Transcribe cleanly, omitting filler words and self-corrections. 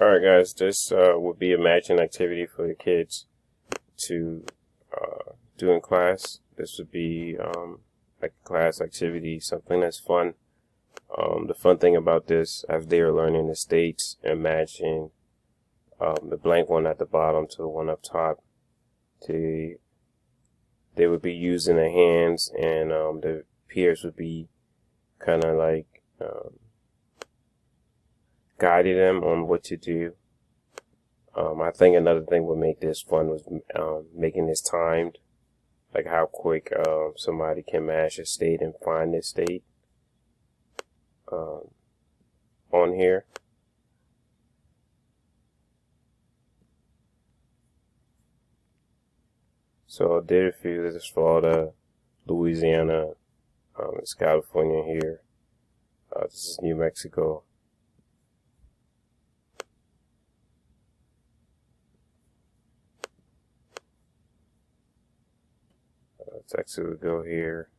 Alright guys, this would be a matching activity for the kids to do in class. This would be like a class activity, something that's fun. The fun thing about this, as they are learning the states and matching the blank one at the bottom to the one up top, they would be using their hands, and the peers would be kind of like guiding them on what to do. I think another thing would make this fun was making this timed, like how quick somebody can match a state and find this state on here. So I did a few. This is Florida, Louisiana, it's California here. This is New Mexico. Texas would go here.